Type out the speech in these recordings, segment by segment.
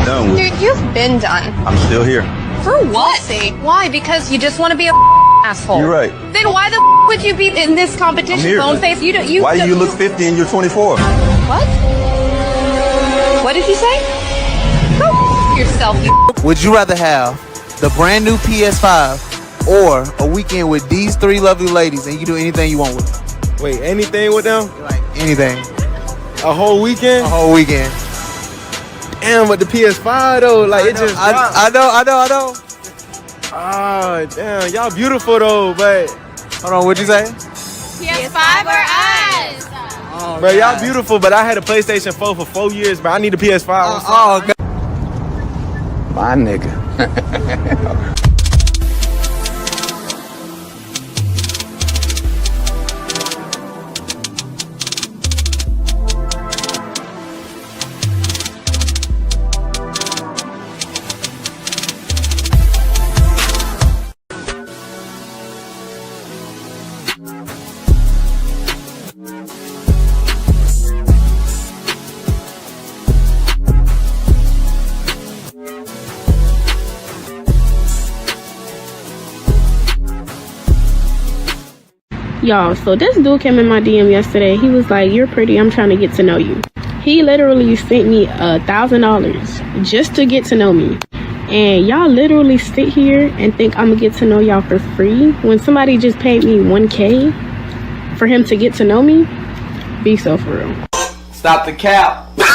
done with. Dude, you've been done. I'm still here. For what? Why? Because you just want to be a asshole. You're right. Then why the would you be in this competition? Bone face. Why do you look 50 and you're 24? What? What did you say? Go yourself, you. Would you rather have the brand new PS5 or a weekend with these three lovely ladies and you can do anything you want with them? Wait, anything with them? Like anything. A whole weekend? A whole weekend. Damn, but the PS5 though, like it just. I know. Oh, damn, y'all beautiful though, but. Hold on, what'd you say? PS5 or us? Oh, bro, y'all beautiful, but I had a PlayStation 4 for 4 years, but I need a PS5. God. My nigga. Y'all, so this dude came in my DM yesterday. He was like, "You're pretty, I'm trying to get to know you." He literally sent me $1,000 just to get to know me. And y'all literally sit here and think I'm gonna get to know y'all for free when somebody just paid me $1K for him to get to know me? Be so for real. Stop the cap. Stop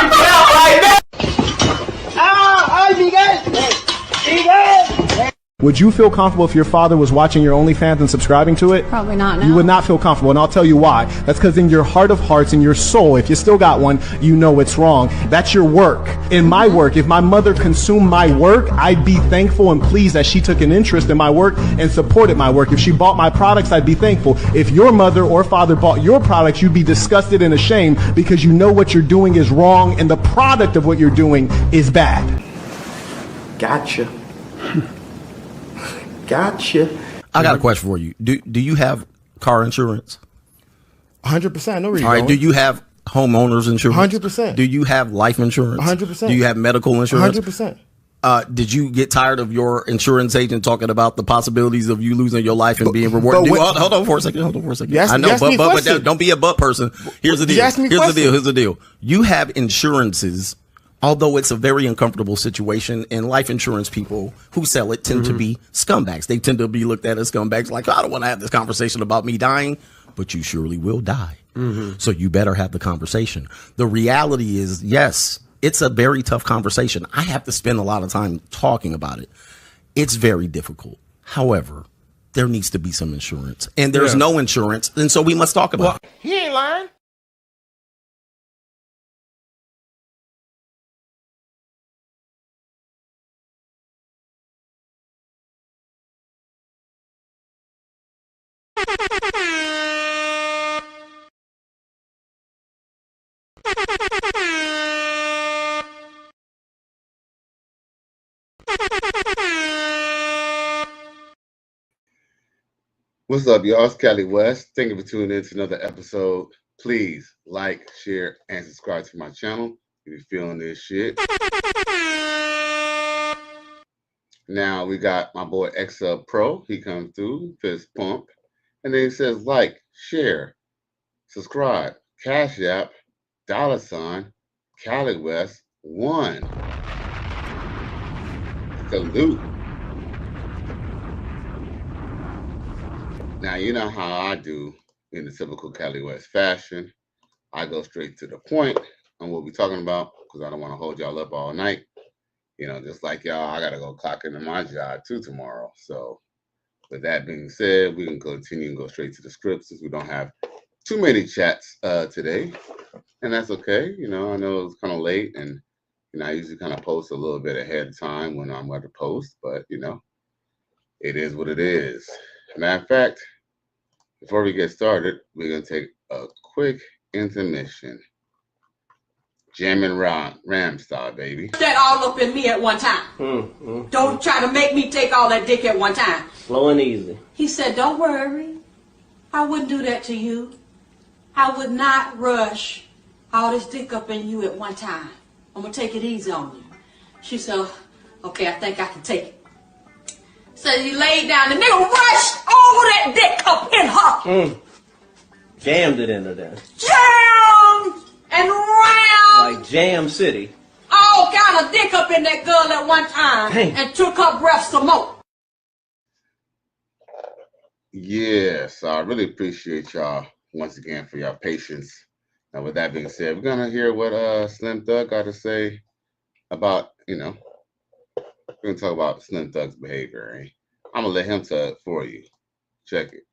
the cap right now. Would you feel comfortable if your father was watching your OnlyFans and subscribing to it? Probably not, no. You would not feel comfortable, and I'll tell you why. That's because in your heart of hearts, in your soul, if you still got one, you know it's wrong. That's your work. In my work, if my mother consumed my work, I'd be thankful and pleased that she took an interest in my work and supported my work. If she bought my products, I'd be thankful. If your mother or father bought your products, you'd be disgusted and ashamed because you know what you're doing is wrong and the product of what you're doing is bad. Gotcha. Gotcha. I got a question for you. Do you have car insurance? 100%. I know where you're All right. going. Do you have homeowners insurance? 100%. Do you have life insurance? 100%. Do you have medical insurance? 100%. Did you get tired of your insurance agent talking about the possibilities of you losing your life and being rewarded? Hold on for a second. I know, but don't be a butt person. Here's the deal. Here's the deal. You have insurances. Although it's a very uncomfortable situation, and life insurance people who sell it tend to be scumbags. They tend to be looked at as scumbags, like, I don't want to have this conversation about me dying, but you surely will die. So you better have the conversation. The reality is, yes, it's a very tough conversation. I have to spend a lot of time talking about it. It's very difficult. However, there needs to be some insurance, and there's no insurance, and so we must talk about it. He ain't lying. What's up, y'all? It's Cali West. Thank you for tuning in to another episode. Please like, share, and subscribe to my channel if you're feeling this shit. Now we got my boy XL Pro. He comes through, fist pump, and then he says like, share, subscribe, Cash App, $, Cali West 1. Salute. Now, you know how I do in the typical Cali West fashion. I go straight to the point on what we're talking about because I don't want to hold y'all up all night. You know, just like y'all, I got to go clock into my job too tomorrow. So with that being said, we can continue and go straight to the script since we don't have too many chats today. And that's okay. You know, I know it's kind of late and, you know, I usually kind of post a little bit ahead of time when I'm going to post, but, you know, it is what it is. Matter of fact, before we get started, we're going to take a quick intermission. Jamming Ram style, baby. That all up in me at one time. Don't try to make me take all that dick at one time. Slow and easy. He said, don't worry. I wouldn't do that to you. I would not rush all this dick up in you at one time. I'm gonna take it easy on you. She said, okay, I think I can take it. So he laid down, the nigga rushed over that dick up in her. Jammed it into there. Jammed and round. Like Jam City. All kind of dick up in that girl at one time. Dang. And took her breath some more. Yes, I really appreciate y'all once again for your patience. Now, with that being said, we're gonna hear what Slim Thug got to say about, we're gonna talk about Slim Thug's behavior. Right? I'm gonna let him tell it for you. Check it.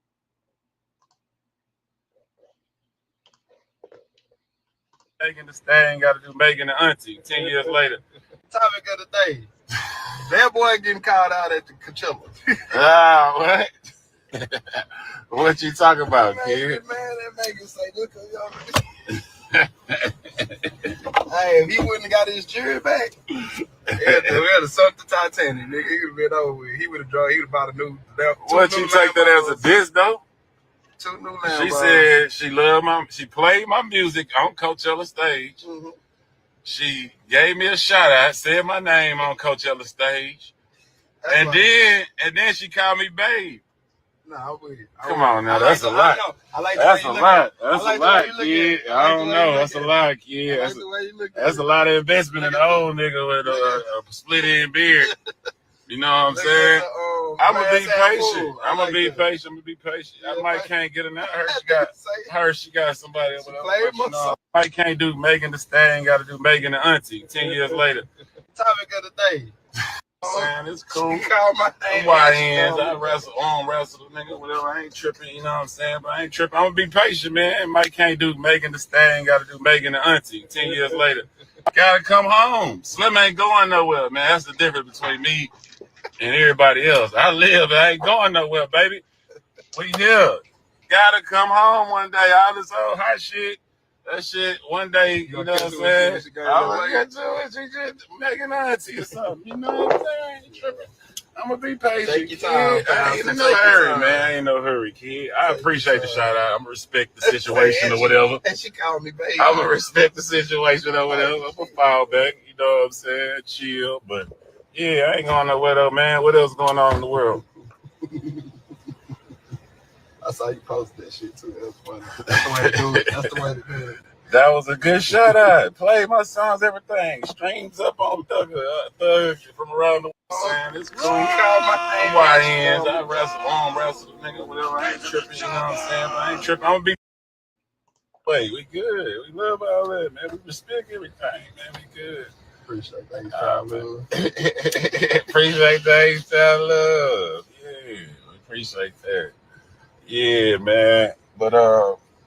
Megan Thee Stallion got to do Megan and Auntie 10 years later. Topic of the day. That boy getting called out at the Coachella. What? What you talking about, kid? Man, that Megan say, look at y'all. Hey, if he wouldn't have got his jury back, we had to sunk the Titanic, nigga. He would have been over with. He would have bought a new. What you take that as a diss though? 2 new She Lambos. said she played my music on Coachella stage. Mm-hmm. She gave me a shout out, said my name on Coachella stage, and then she called me babe. Nah, I'm with it. Come on now, that's a lot. That's a lot. That's a lot, kid. I don't know. That's a lot, kid. That's a lot of investment in the old nigga with a split end beard. You know what I'm saying? I'm gonna be patient. I'm gonna be patient. I might can't get enough. She got somebody or whatever. I can't do Megan Thee Stallion. Got to do Megan and Auntie 10 years later. Topic of the day. Man, it's cool. Call my name. YNs, I arm wrestle the nigga, whatever. I ain't tripping, you know what I'm saying? But I ain't tripping. I'm gonna be patient, man. Mike can't do Megan Thee Stallion. Got to do Megan and Auntie 10 years later. Gotta come home. Slim ain't going nowhere, man. That's the difference between me and everybody else. I live, I ain't going nowhere, baby. We here. Gotta come home one day. All this old hot shit. That shit, one day, you know what I'm saying? I'm gonna get to it. She just Megan Auntie or something. You know what I'm saying? I ain't tripping. I'm gonna be patient. Take your time, I ain't in no hurry, man. I ain't no hurry, kid. I appreciate the shout out. I'm gonna respect the situation or whatever. And she called me baby. I'm gonna respect the situation or whatever. I'm gonna fall back, you know what I'm saying? Chill. But yeah, I ain't going nowhere though, man. What else going on in the world? I saw you post that shit too. That's funny. That's the way to do it. That's the way to do it. That was a good shout out. Play my songs, everything. Streams up on Thug from around the world. Man, it's cool. YNs, I arm wrestle the nigga, whatever. I ain't tripping, you know what I'm saying? But I ain't tripping. I'm gonna be. Wait, we good. We love all that, man. We respect everything, man. We good. Appreciate that. Appreciate that, love. Yeah, we appreciate that. Yeah, man. But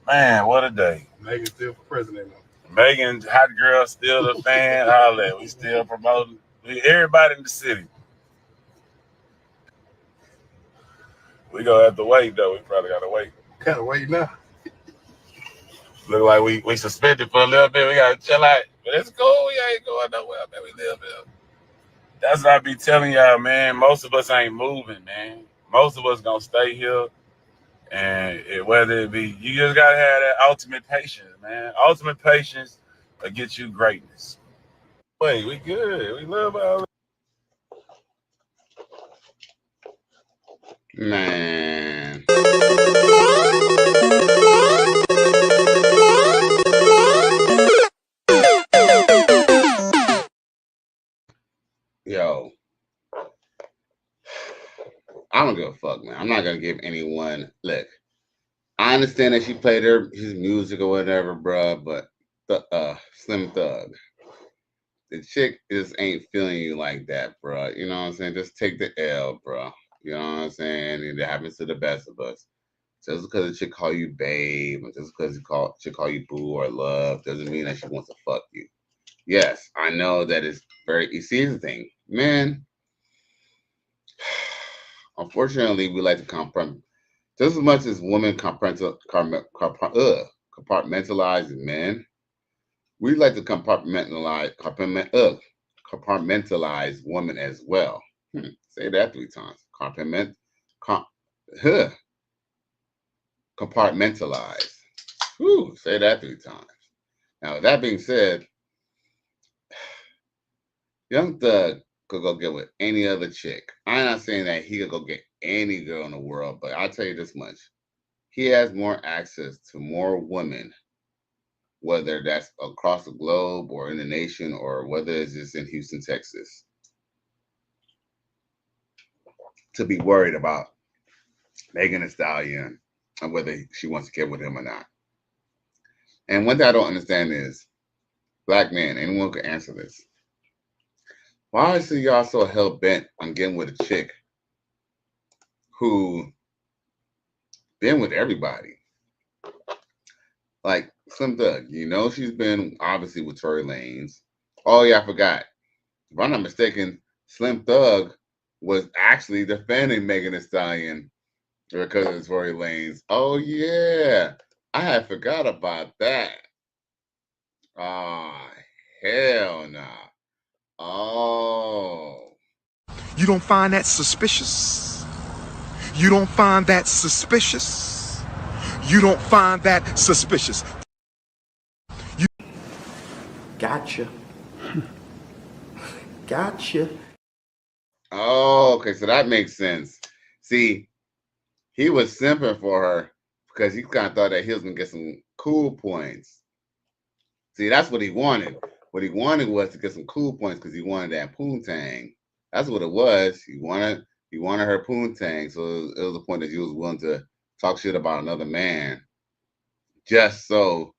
man, what a day. Megan still for president now. Megan, hot girl, still a fan. All that. We still promoting everybody in the city. We gonna have to wait though. We probably gotta wait. Gotta wait now. Look like we suspended for a little bit. We gotta chill out. But it's cool. We ain't going nowhere. Man, we live here. That's what I be telling y'all, man. Most of us ain't moving, man. Most of us gonna stay here. And whether it be, you just gotta have that ultimate patience, man. Ultimate patience will get you greatness. Wait, we good. We love all that. Man. Yo. I don't give a fuck, man. I'm not gonna give anyone. Look, I understand that she played his music or whatever, bruh, but the Slim Thug, the chick just ain't feeling you like that, bruh. You know what I'm saying? Just take the L, bruh. You know what I'm saying? And it happens to the best of us. Just because a chick call you babe, or just because she call you boo or love, doesn't mean that she wants to fuck you. Yes, I know that it's very. You see the thing, man. Unfortunately, we like to compartmentalize. Just as much as women compartmentalize men, we like to compartmentalize women as well. Say that 3 times. Compartmentalize. Say that 3 times. Now, that being said, Young Thug could go get with any other chick. I'm not saying that he could go get any girl in the world, but I'll tell you this much. He has more access to more women, whether that's across the globe or in the nation or whether it's just in Houston, Texas, to be worried about Megan Thee Stallion and whether she wants to get with him or not. And one thing I don't understand is, black men, anyone can answer this. Why is y'all so hell bent on getting with a chick who been with everybody? Like Slim Thug, she's been obviously with Tory Lanez. Oh yeah, I forgot. If I'm not mistaken, Slim Thug was actually defending Megan Thee Stallion because of Tory Lanez. Oh yeah, I had forgot about that. Oh hell no. Oh. You don't find that suspicious? You don't find that suspicious? You don't find that suspicious? Gotcha. Gotcha. Oh, okay, so that makes sense. See, he was simping for her because he kind of thought that he was going to get some cool points. See, that's what he wanted. What he wanted was to get some cool points because he wanted that poontang. That's what it was. He wanted her poontang. So it was a point that he was willing to talk shit about another man, just so,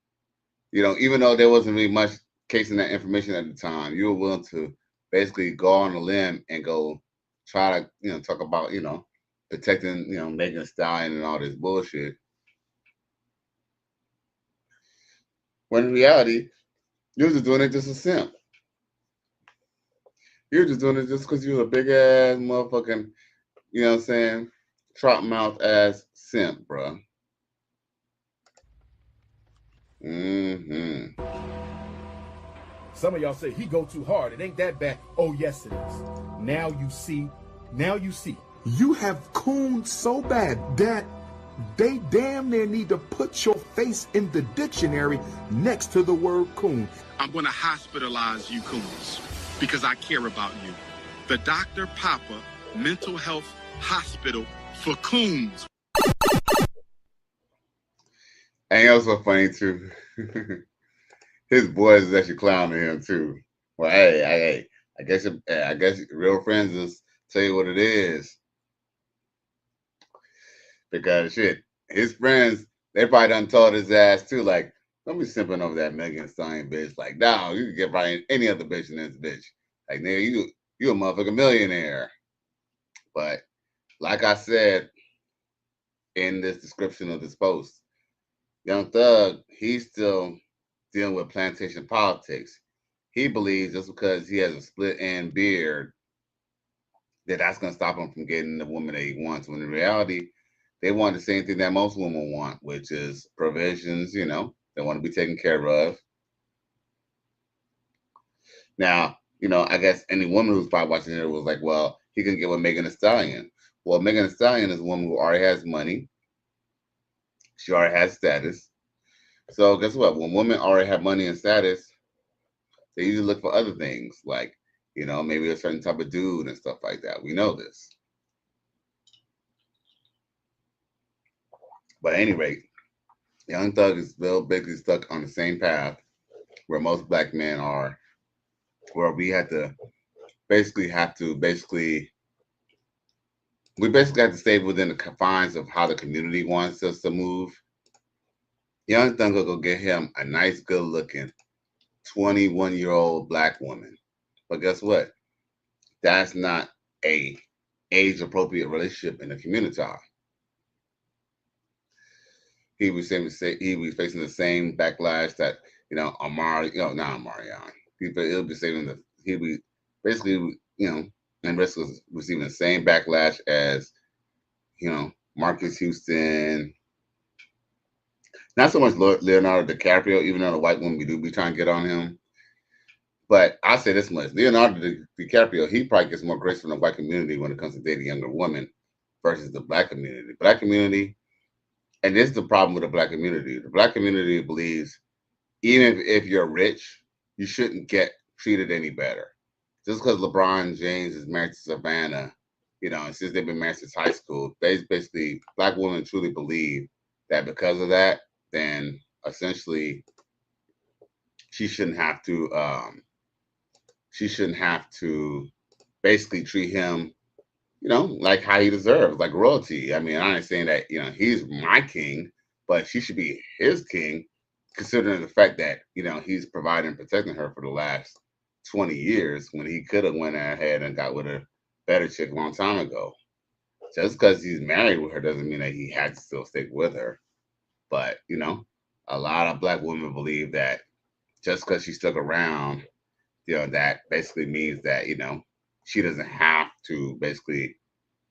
even though there wasn't really much case in that information at the time, you were willing to basically go on a limb and go try to, talk about, protecting, Megan Thee Stallion and all this bullshit. When in reality, you were just doing it just a simp. You were just doing it just because you were a big ass motherfucking, trout mouth ass simp, bro. Mm-hmm. Some of y'all say he go too hard. It ain't that bad. Oh, yes, it is. Now you see. You have cooned so bad that they damn near need to put your face in the dictionary next to the word coon. I'm going to hospitalize you coons because I care about you. The Dr. Papa Mental Health Hospital for Coons. And it was so funny, too. His boys is actually clowning him, too. Well, hey, I guess real friends just tell you what it is. Because, shit, his friends, they probably done told his ass, too, like, don't be simping over that Megan Thee Stallion bitch. Like, no, you can get probably any other bitch in this bitch. Like, nigga, you a motherfucking millionaire. But, like I said in this description of this post, Young Thug, he's still dealing with plantation politics. He believes just because he has a split end beard that's going to stop him from getting the woman that he wants. When in reality, they want the same thing that most women want, which is provisions, they want to be taken care of. Now, I guess any woman who's probably watching it was like, well, he can get with Megan Thee Stallion. Well, Megan Thee Stallion is a woman who already has money. She already has status. So guess what? When women already have money and status, they usually look for other things, like, maybe a certain type of dude and stuff like that. We know this. But at any rate, Young Thug is still basically stuck on the same path where most black men are, where we basically have to stay within the confines of how the community wants us to move. Young Thug will go get him a nice, good-looking 21-year-old black woman. But guess what? That's not a age-appropriate relationship in the community. He was facing the same backlash that Amari, not Amarion. He'll be saying he'll be basically and risk was receiving the same backlash as Marcus Houston. Not so much Leonardo DiCaprio, even though the white woman do be trying to get on him. But I'll say this much: Leonardo DiCaprio, he probably gets more grace from the white community when it comes to dating younger women versus the black community. Black community. And this is the problem with the black community. The black community believes even if you're rich, you shouldn't get treated any better. just because LeBron James is married to Savannah, you know, and since they've been married since high school, they basically, black women truly believe that because of that, then essentially she shouldn't have to basically treat him, you know, like how he deserves, like royalty. I mean, I ain't saying that, you know, he's my king, but she should be his king, considering the fact that, you know, he's providing and protecting her for the last 20 years when he could have went ahead and got with a better chick a long time ago. Just because he's married with her doesn't mean that he had to still stick with her. But, you know, a lot of black women believe that just because she stuck around, you know, that basically means that, you know, she doesn't have to basically,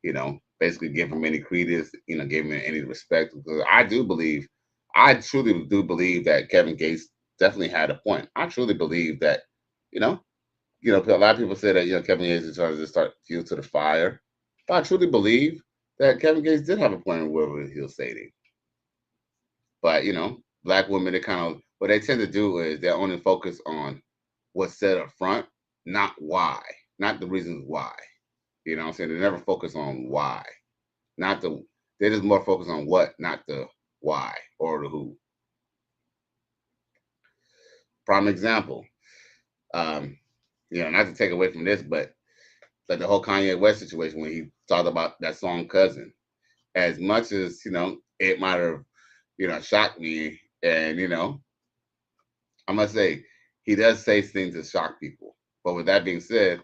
you know, basically give him any credence, you know, give him any respect. Because I truly do believe that Kevin Gates definitely had a point. I truly believe that, you know, a lot of people say that, you know, Kevin Gates is trying to start fuel to the fire. But I truly believe that Kevin Gates did have a point with what he was stating. But, you know, black women, what they tend to do is they only focus on what's said up front, not why, not the reasons why. You know what I'm saying? They never focus on why. They just more focus on what, not the why or the who. Prime example, you know, not to take away from this, but like the whole Kanye West situation when he talked about that song Cousin. As much as, you know, it might have, you know, shocked me, and, you know, I must say, he does say things that shock people. But with that being said,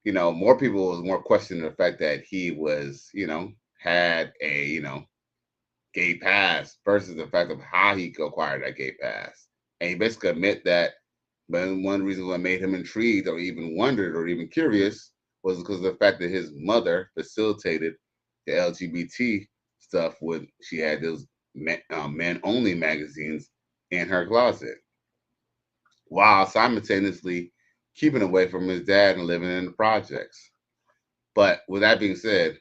you know, more people was more questioning the fact that he was, you know, had a, you know, gay past versus the fact of how he acquired that gay past. And he basically admit that one reason what made him intrigued or even wondered or even curious was because of the fact that his mother facilitated the LGBT stuff when she had those men-only magazines in her closet, while simultaneously keeping away from his dad and living in the projects. But with that being said,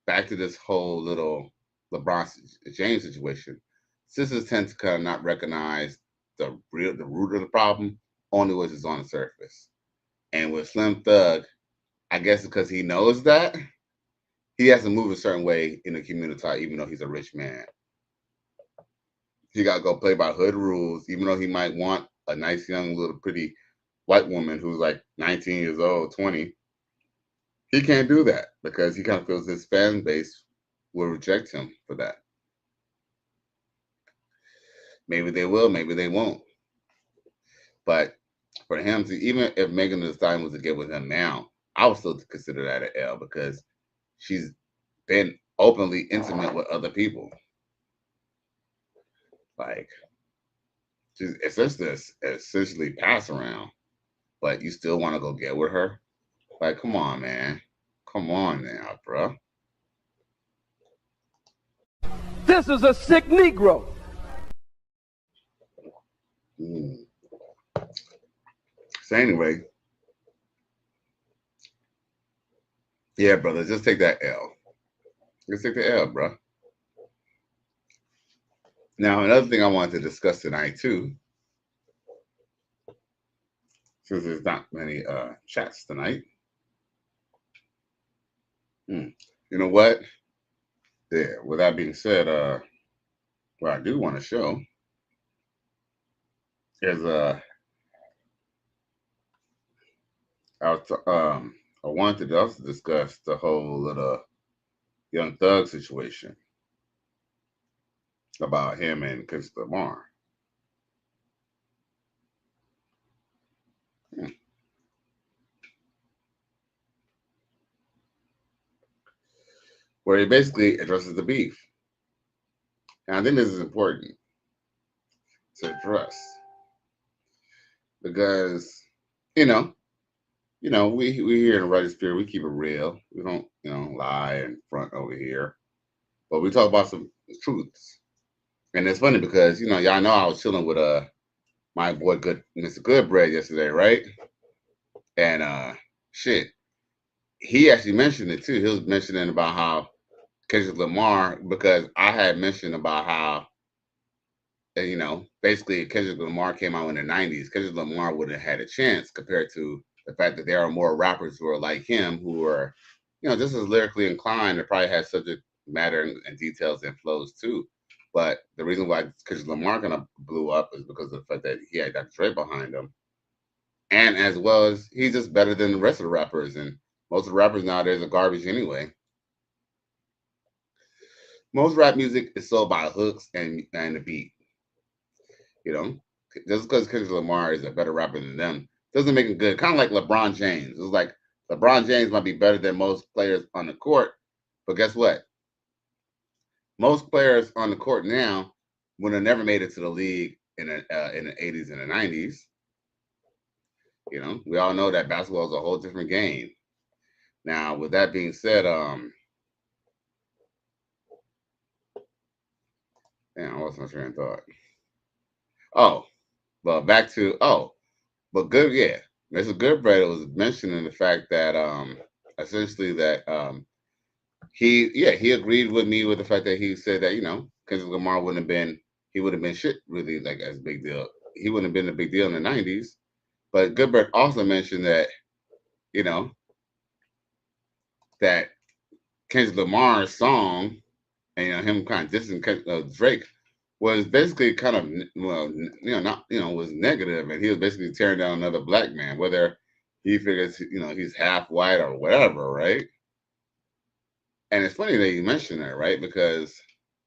back to this whole little LeBron James situation, sisters tend to kind of not recognize the root of the problem, only which is on the surface. And with Slim Thug, I guess because he knows that, he has to move a certain way in the community, even though he's a rich man. He got to go play by hood rules, even though he might want a nice, young, little, pretty white woman who's like 19 years old, 20. He can't do that because he kind of feels his fan base will reject him for that. Maybe they will, maybe they won't. But for him to, even if Megan Thee Stallion was to get with him now, I would still consider that an L because she's been openly intimate with other people. Like, it's just this essentially pass around, but you still want to go get with her? Like, come on, man. Come on now, bro. This is a sick Negro. So anyway, yeah, brother, just take that L. Just take the L, bro. Now, another thing I wanted to discuss tonight, too, since there's not many chats tonight. You know what? Yeah, with that being said, what I do want to show is I wanted to also discuss the whole little Young Thug situation about him and Kendrick Lamar. Where he basically addresses the beef. And I think this is important to address because, you know, we here in the Writer's Spirit, we keep it real. We don't, lie and front over here. But we talk about some truths. And it's funny because, y'all know I was chilling with my boy Mr. Goodbread yesterday, right? And shit, he actually mentioned it too. He was mentioning about how Kendrick Lamar, because I had mentioned about how, basically Kendrick Lamar came out in the 90s. Kendrick Lamar would have had a chance compared to the fact that there are more rappers who are like him, who are, just as lyrically inclined, and probably has subject matter and details and flows too. But the reason why Kendrick Lamar kind of blew up is because of the fact that he had Dr. Dre behind him, and as well as he's just better than the rest of the rappers. And most of the rappers nowadays are garbage anyway. Most rap music is sold by hooks and the beat. Just because Kendrick Lamar is a better rapper than them doesn't make him good. Kind of like LeBron James. It's like LeBron James might be better than most players on the court, but guess what? Most players on the court now would have never made it to the league in the 80s and the 90s. We all know that basketball is a whole different game. Now, with that being said, I lost my train of thought. But good, yeah. Mr. Goodbread was mentioning the fact that essentially that he agreed with me with the fact that he said that Kendrick Lamar would have been shit really like as a big deal. He wouldn't have been a big deal in the 90s. But Goodbread also mentioned that that Kendrick Lamar's song and him kind of dissing Drake was basically kind of was negative, and he was basically tearing down another black man, whether he figures he's half white or whatever, right? And it's funny that you mentioned that, right? Because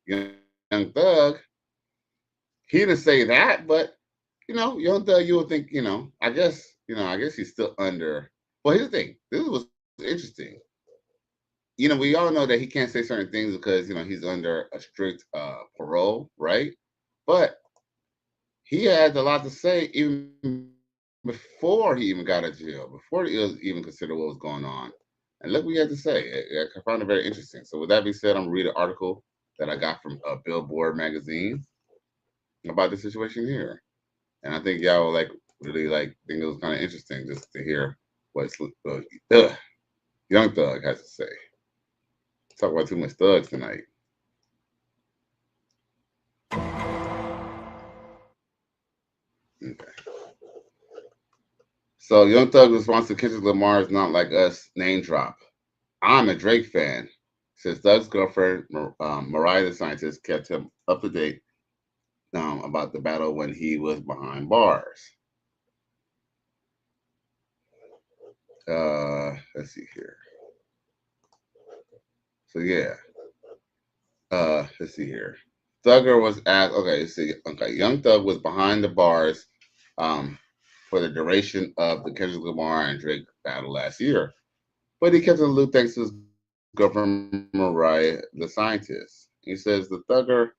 Young Thug, he didn't say that, but Young Thug, you would think, I guess he's still under. Well, here's the thing. This was interesting. We all know that he can't say certain things because, he's under a strict parole, right? But he had a lot to say even before he even got out of jail, before he was even considered what was going on. And look what he had to say. I found it very interesting. So with that being said, I'm going to read an article that I got from Billboard magazine about the situation here. And I think y'all will really think it was kind of interesting just to hear what Young Thug has to say. Talk about too much thugs tonight. Okay. So Young Thug responds to Kendrick Lamar's "Not Like Us" name drop. I'm a Drake fan. Says Thug's girlfriend, Mariah the Scientist, kept him up to date about the battle when he was behind bars. Let's see here. So yeah. Let's see here. Thugger was asked. Okay. Young Thug was behind the bars, for the duration of the Kendrick Lamar and Drake battle last year, but he kept in the loop thanks to his girlfriend Mariah, the Scientist. He says the Thugger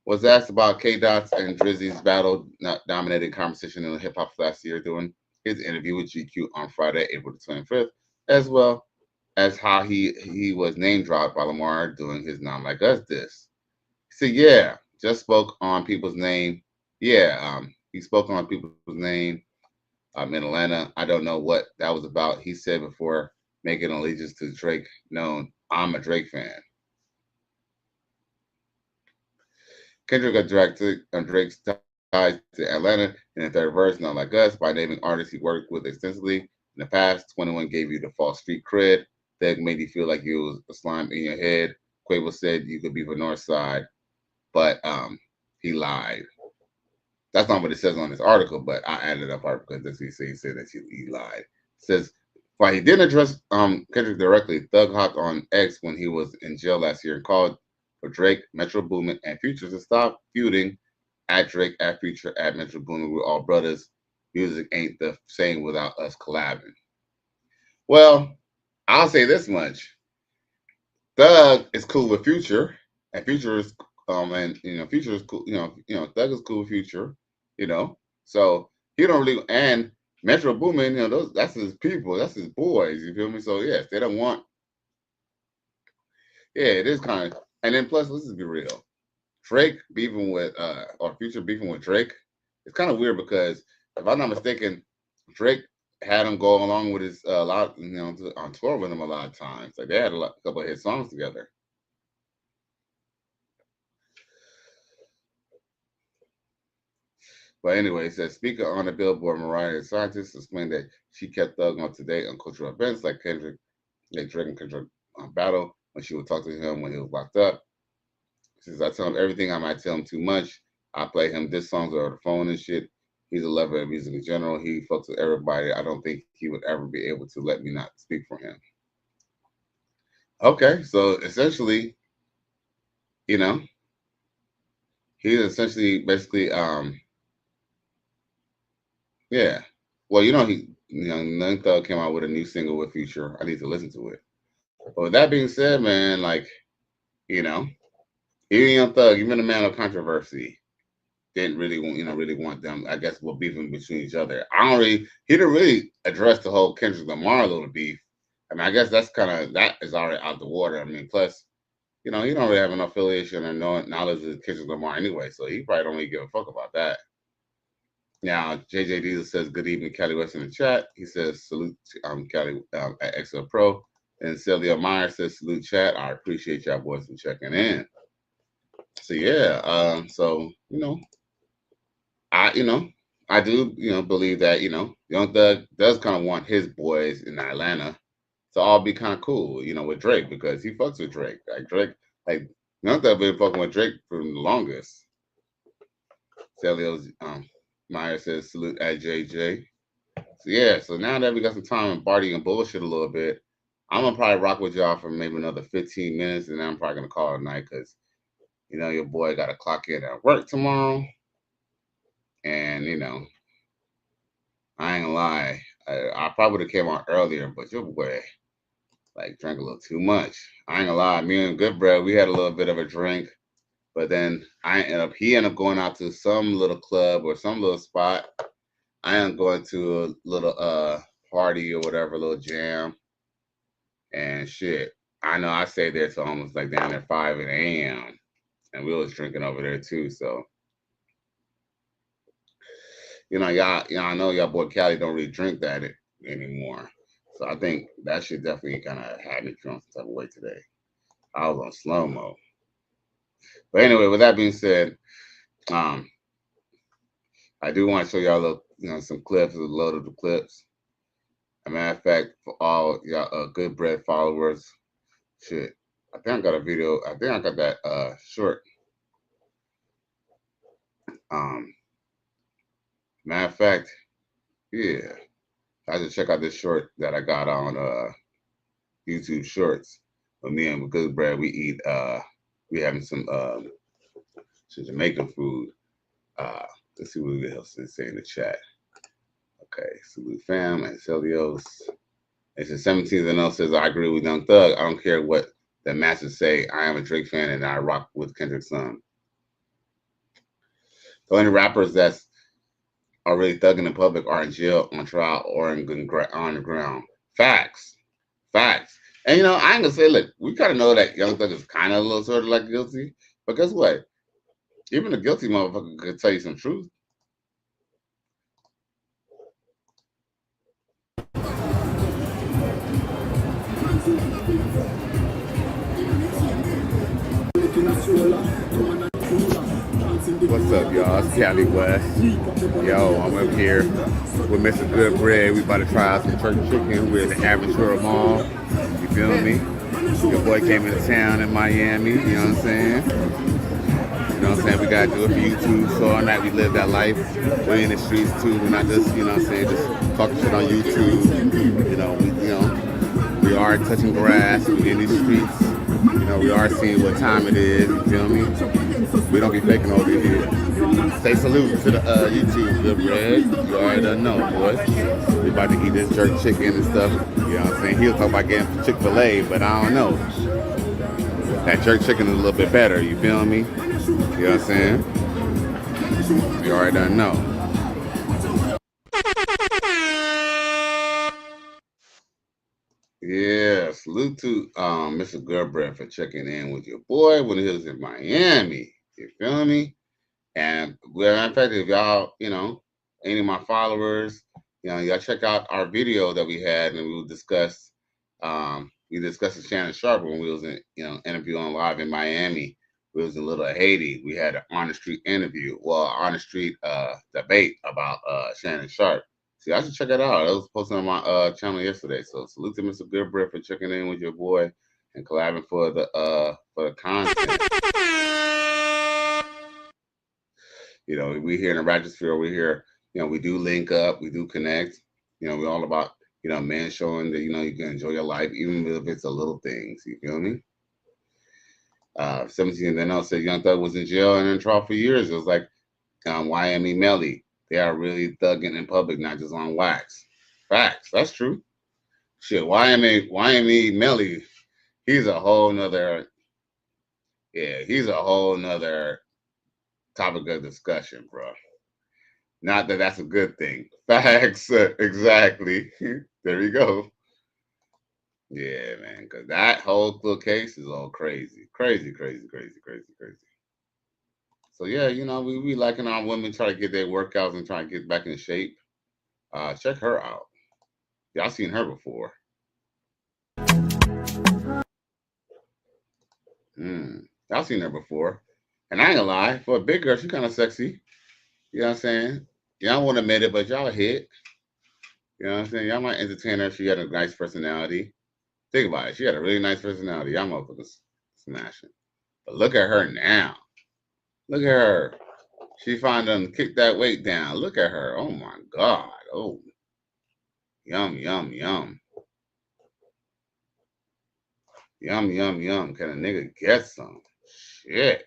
was asked about K-Dot's and Drizzy's battle, dominated conversation in hip hop last year during his interview with GQ on Friday, April the 25th, as well as how he was name dropped by Lamar doing his "Not Like Us" diss. He said, "Yeah, just spoke on people's name. Yeah, he spoke on people's name in Atlanta. I don't know what that was about. He said before making allegiance to Drake known, I'm a Drake fan." Kendrick got directed on Drake's ties to Atlanta in the third verse, "Not Like Us," by naming artists he worked with extensively in the past. 21 gave you the false street cred. Thug made you feel like you was a slime in your head. Quavo said you could be for North Side, but he lied. That's not what it says on this article, but I added up part because that's what he said that he lied. It says, while he didn't address Kendrick directly, Thug hopped on X when he was in jail last year and called for Drake, Metro Boomin, and Future to stop feuding at Drake, at Future, at Metro Boomin. We're all brothers. Music ain't the same without us collabing. Well, I'll say this much. Thug is cool with Future, and Future is Future is cool. Thug is cool with Future. So he don't really, and Metro Boomin, that's his people, that's his boys. You feel me? So yes, they don't want. Yeah, it is kind of, and then plus, let's just be real. Drake beefing with or Future beefing with Drake, it's kind of weird because if I'm not mistaken, Drake had him go along with his lot, on tour with him a lot of times. Like they had a couple of hit songs together. But anyway, it says, speaker on the Billboard, Mariah Scientist explained that she kept Thug on today on cultural events like Kendrick, like Drake and Kendrick battle when she would talk to him when he was locked up. She says, I tell him everything. I might tell him too much. I play him diss songs over the phone and shit. He's a lover of music in general. He fucks with everybody. I don't think he would ever be able to let me not speak for him. Okay, so essentially, you know, he's essentially basically, yeah. Well, Young Thug came out with a new single with Future. I need to listen to it. But with that being said, man, like, even Young Thug, even a man of controversy, didn't really want them, I guess, beefing between each other. He didn't really address the whole Kendrick Lamar little beef. I mean, I guess that is already out the water. I mean, plus, he don't really have enough affiliation or knowledge of Kendrick Lamar anyway, so he probably don't really give a fuck about that. Now, JJ Diesel says, good evening, Cali West in the chat. He says, salute Cali at XL Pro. And Celia Meyer says, salute chat. I appreciate y'all boys for checking in. So yeah, I do, believe that, Young Thug does kind of want his boys in Atlanta to all be kind of cool, with Drake, because he fucks with Drake. Young Thug been fucking with Drake for the longest. Celia Meyer says, salute at JJ. So yeah, so now that we got some time and party and bullshit a little bit, I'm gonna probably rock with y'all for maybe another 15 minutes, and then I'm probably gonna call it a night because your boy got to clock in at work tomorrow. And I ain't gonna lie, I probably would have came on earlier, but your boy drank a little too much. I ain't gonna lie, me and Good Bread, we had a little bit of a drink, but then he ended up going out to some little club or some little spot. I ended up going to a little party or whatever, a little jam, and shit. I know I stayed there till almost down there 5 a.m. and we was drinking over there too. So y'all, I know y'all boy Cali don't really drink that anymore. So I think that shit definitely kind of had me feeling some type of way today. I was on slow-mo. But anyway, with that being said, I do want to show y'all some clips, a load of the clips. As a matter of fact, for all y'all Good Bread followers, shit, I think I got a video. I think I got that short. Matter of fact, yeah, I just check out this short that I got on YouTube Shorts. With me and Good Bread, we having some Jamaican food. Let's see what else they say in the chat. Okay, salute fam and Celios. It says 17th and 0 says, I agree with Young Thug. I don't care what the masses say. I am a Drake fan and I rock with Kendrick's son. The only rappers that's already thugging in public are in jail, on trial, or on the ground. Facts. And I ain't gonna say, look, we kind of know that Young Thug is kind of a little sort of guilty, but guess what? Even a guilty motherfucker could tell you some truth. What's up, y'all? It's Cali West. Yo, I'm up here with Mr. Good Bread. We about to try out some turkey chicken with the Aventura Mall. You feel me? Your boy came into town in Miami. You know what I'm saying? We gotta do it for YouTube. So all night we live that life. We're in the streets too. We're not just, just talking shit on YouTube. We are touching grass. We're in these streets. We are seeing what time it is. You feel me? We don't be faking over here. Say salute to the YouTube, Good Bread. You already done know, boys. We about to eat this jerk chicken and stuff. You know what I'm saying? He'll talk about getting Chick-fil-A, but I don't know. That jerk chicken is a little bit better. You feel me? You know what I'm saying? You already done know. Yeah, salute to Mr. Good Bread for checking in with your boy when he was in Miami. You feel me? And in fact, if y'all, any of my followers, y'all check out our video that we had, and we discussed the Shannon Sharp when we was in, interviewing live in Miami. We was in Little Haiti. We had an on the street interview. Well, on the street debate about Shannon Sharp. See, I should check it out. It was posted on my channel yesterday. So salute to Mr. Goodbread for checking in with your boy and collabing for the content. You know, we here in the Ratchetsphere, we here, you know, we do link up, we do connect. You know, we're all about, you know, men showing that, you know, you can enjoy your life, even if it's a little things. You feel me? 17 then else said Young Thug was in jail and in trial for years. It was like YME Melly. They are really thugging in public, not just on wax. Facts. That's true. Shit, YME Melly, he's a whole nother, he's a whole nother topic of discussion, bro. Not that that's a good thing. Facts. Exactly. There you go. Yeah, man, because that whole little case is all crazy. Crazy. So, yeah, you know, we liking our women try to get their workouts and try to get back in shape. Check her out. Y'all seen her before. Y'all seen her before. And I ain't gonna lie, for a big girl, she kind of sexy. You know what I'm saying? Y'all won't admit it, but y'all hit. You know what I'm saying? Y'all might entertain her if she had a nice personality. Think about it. She had a really nice personality. Y'all motherfuckers smashing. But look at her now. Look at her. She found them kick that weight down. Look at her. Oh my God. Oh. Yum. Yum. Can a nigga get some? Shit.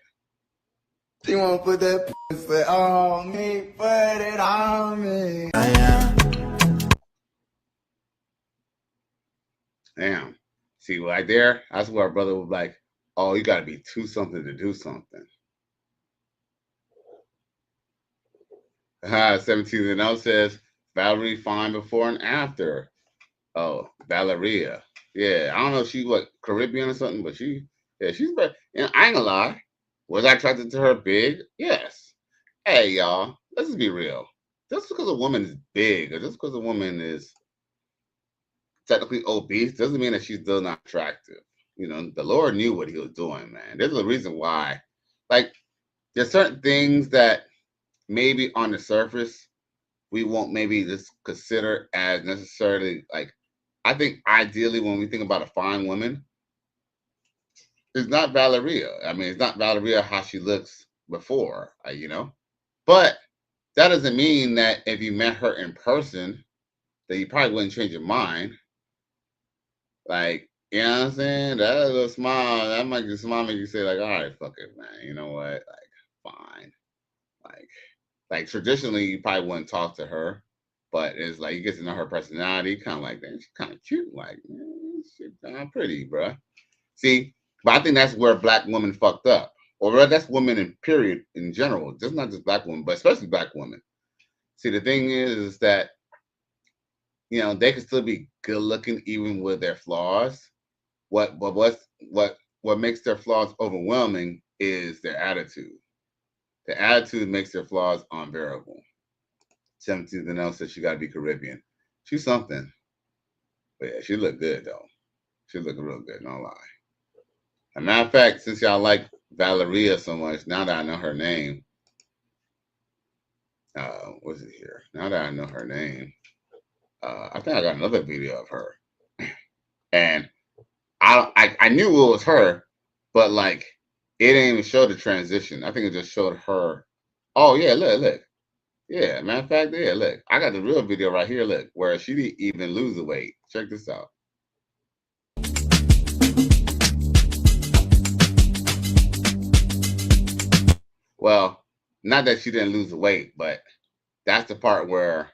She wanna put that pussy on me, put it on me. Damn. See, right there, that's where our brother was like, oh, you gotta be too something to do something. 17 and 0 says Valerie fine before and after. Oh, Valeria. Yeah, I don't know if she what Caribbean or something, but she's better. And I ain't gonna lie. Was I attracted to her big? Yes. Hey, y'all, let's just be real. Just because a woman is big or just because a woman is technically obese doesn't mean that she's still not attractive. You know, the Lord knew what he was doing, man. There's a reason why. Like, there's certain things that maybe on the surface we won't maybe just consider as necessarily like. I think ideally when we think about a fine woman, it's not Valeria. I mean, it's not Valeria how she looks before, you know. But that doesn't mean that if you met her in person, that you probably wouldn't change your mind. Like, you know what I'm saying? That little smile, that might just smile make you say, like, all right, fuck it, man. You know what? Like, fine. Like traditionally, you probably wouldn't talk to her, but it's like you get to know her personality, kind of like that. She's kind of cute, like, she's kind of pretty, bro. See, but I think that's where black women fucked up. Or that's women in period in general, just not just black women, but especially black women. See, the thing is that, you know, they can still be good looking even with their flaws. What makes their flaws overwhelming is their attitude. The attitude makes their flaws unbearable. 17th and else says she gotta be Caribbean. She's something. But yeah, she look good though. She look real good, no lie. As a matter of fact, since y'all like Valeria so much, now that I know her name, what's it here? Now that I know her name, I think I got another video of her. And I knew it was her, but like it didn't even show the transition. I think it just showed her. Oh yeah, look. Yeah, matter of fact, yeah, look. I got the real video right here, look, where she didn't even lose the weight. Check this out. Well, not that she didn't lose the weight, but that's the part where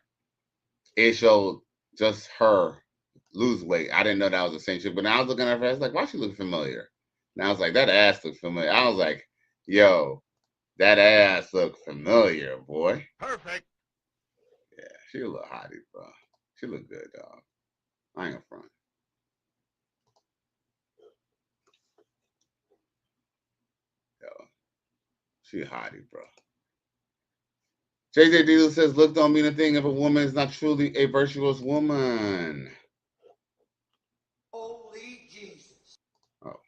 it showed just her lose weight. I didn't know that was the same shit, but now I was looking at her, I was like, why she look familiar? And I was like, that ass looks familiar. I was like, yo, that ass look familiar, boy. Perfect. Yeah, she a little hottie, bro. She look good, dog. I ain't gonna front. Yo, she a hottie, bro. JJ Diesel says, look don't mean a thing if a woman is not truly a virtuous woman. Holy Jesus. Oh.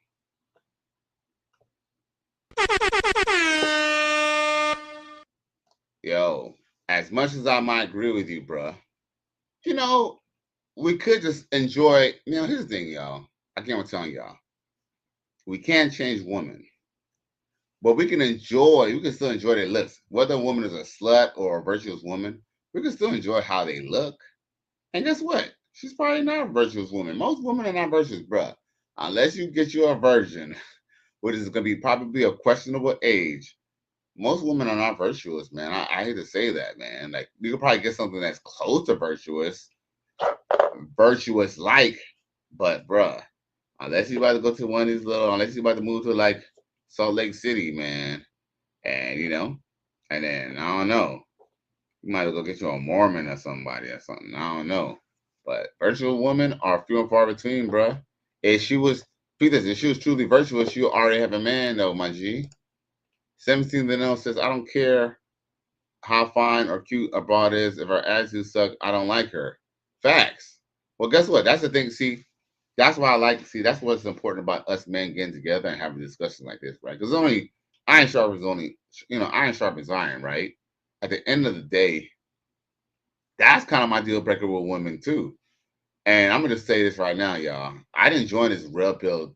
as much as I might agree with you, bruh, you know, we could just enjoy. You know, here's the thing, y'all. I can't tell y'all. We can't change women, but we can enjoy. We can still enjoy their looks. Whether a woman is a slut or a virtuous woman, we can still enjoy how they look. And guess what? She's probably not a virtuous woman. Most women are not virtuous, bruh. Unless you get you a virgin, which is going to be probably a questionable age. Most women are not virtuous, man. I hate to say that, man. Like, you could probably get something that's close to virtuous like, but bruh, unless you about to go to one of these unless you about to move to like Salt Lake City, man, and and then I don't know, you might as well go get you a Mormon or somebody or something. I don't know, but virtuous women are few and far between, bruh. If she was truly virtuous, she would already have a man, though, my G. 17 then else says, I don't care how fine or cute a broad is. If her attitude sucks, I don't like her. Facts. Well, guess what? That's the thing. See, that's why that's what's important about us men getting together and having discussions like this, right? Because iron sharp is iron, right? At the end of the day, that's kind of my deal breaker with women too. And I'm gonna just say this right now, y'all. I didn't join this red pill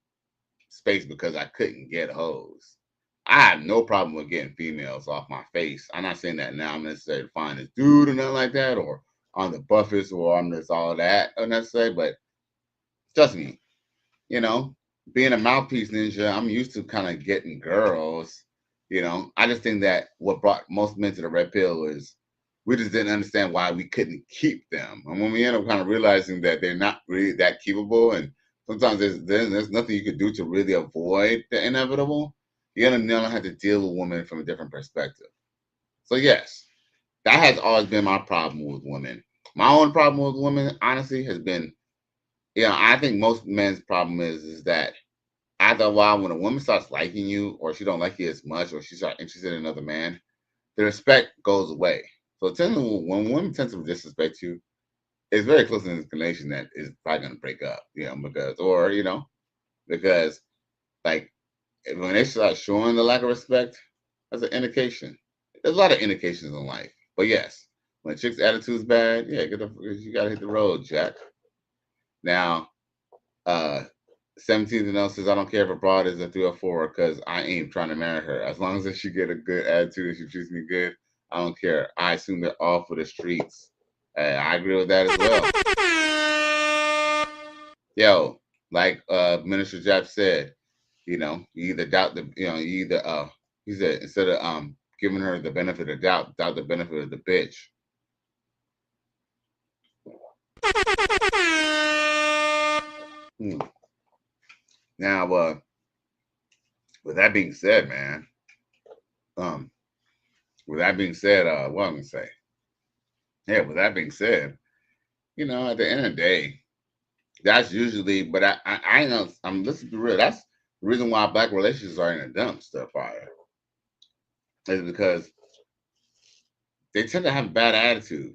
space because I couldn't get hoes. I have no problem with getting females off my face. I'm not saying that now I'm necessarily find this dude or nothing like that, or on the buffest, or on this all that unnecessary. But trust me, being a mouthpiece ninja, I'm used to kind of getting girls. I just think that what brought most men to the red pill is we just didn't understand why we couldn't keep them. And when we end up kind of realizing that they're not really that keepable, and sometimes there's nothing you could do to really avoid the inevitable, you're going to have to deal with women from a different perspective. So yes, that has always been my problem with women. My own problem with women, honestly, has been, I think most men's problem is that after a while, when a woman starts liking you, or she don't like you as much, or she's not interested in another man, the respect goes away. So when women tend to disrespect you, it's very close to an inclination that is probably going to break up, because like when they start showing the lack of respect, that's an indication. There's a lot of indications in life, but yes, when a chick's attitude's bad, yeah, you gotta hit the road, Jack. Now, 17 and else says, I don't care if a broad is a 3 or 4 because I ain't trying to marry her. As long as she get a good attitude and she treats me good, I don't care. I assume they're all for the streets. I agree with that as well. Yo, like Minister Jap said, you either doubt he said instead of giving her the benefit of doubt the benefit of the bitch. Now, with that being said, man, what I'm gonna say? Yeah, with that being said, at the end of the day, that's usually, but I know, let's be real, that's the reason why black relationships are in a dumpster fire. Is because they tend to have a bad attitude.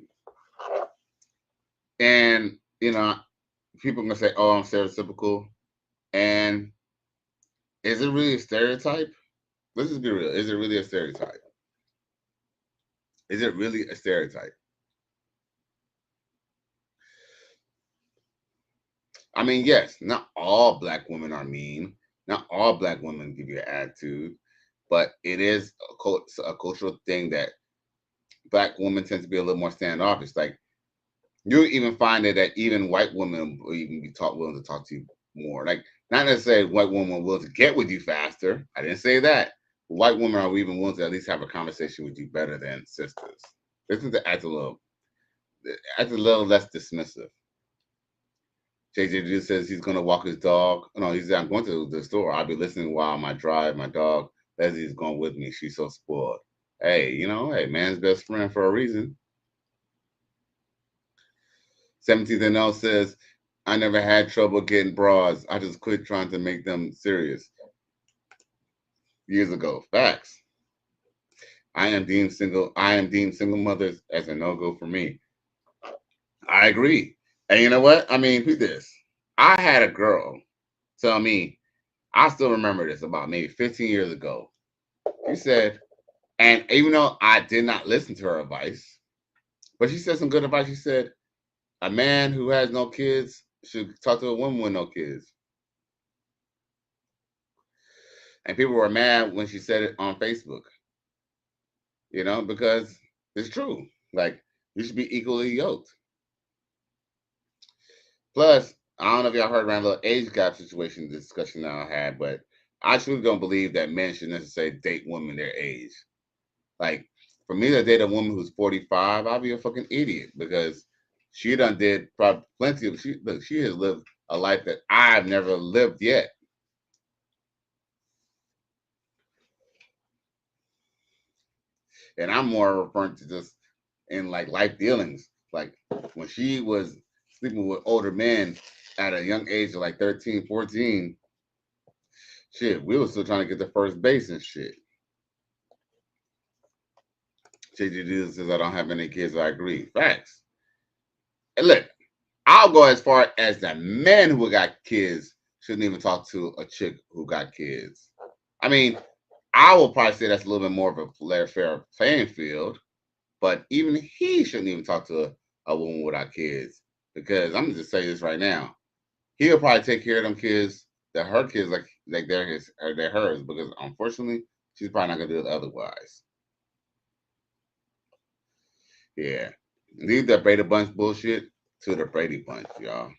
And, people are gonna say, oh, I'm stereotypical. And is it really a stereotype? Let's just be real. Is it really a stereotype? Is it really a stereotype? I mean, yes, not all black women are mean. Not all black women give you an attitude, but it is a cultural thing that black women tend to be a little more standoffish. Like, you even find that even white women will even be willing to talk to you more. Like, not necessarily white women willing to get with you faster. I didn't say that. White women are even willing to at least have a conversation with you better than sisters. They tend to act a little less dismissive. JJ says he's going to walk his dog. No, he said, I'm going to the store. I'll be listening while I drive. My dog, Leslie's going with me. She's so spoiled. Hey, man's best friend for a reason. 17th and L says, I never had trouble getting broads. I just quit trying to make them serious. Years ago. Facts. I am deemed single mothers as a no-go for me. I agree. And you know what? I mean, do this. I had a girl tell me, I still remember this, about maybe 15 years ago. She said, and even though I did not listen to her advice, But she said some good advice. She said a man who has no kids should talk to a woman with no kids. And people were mad when she said it on Facebook. You know, because it's true. Like, you should be equally yoked. Plus, I don't know if y'all heard around the little age gap situation discussion that I had, but I truly don't believe that men should necessarily date women their age. Like, for me to date a woman who's 45, I'll be a fucking idiot because she done did probably plenty of she has lived a life that I've never lived yet. And I'm more referring to just in like life dealings. Like when she was sleeping with older men at a young age of like 13, 14, shit, we were still trying to get to first base and shit. JGD says I don't have any kids. I agree. Facts. And look, I'll go as far as the men who got kids shouldn't even talk to a chick who got kids. I mean, I will probably say that's a little bit more of a fair playing field, but even he shouldn't even talk to a woman without kids because I'm gonna just say this right now. He'll probably take care of them kids, that her kids like they're his or they're hers, because unfortunately she's probably not gonna do it otherwise. Yeah, leave that Brady Bunch bullshit to the Brady Bunch, y'all.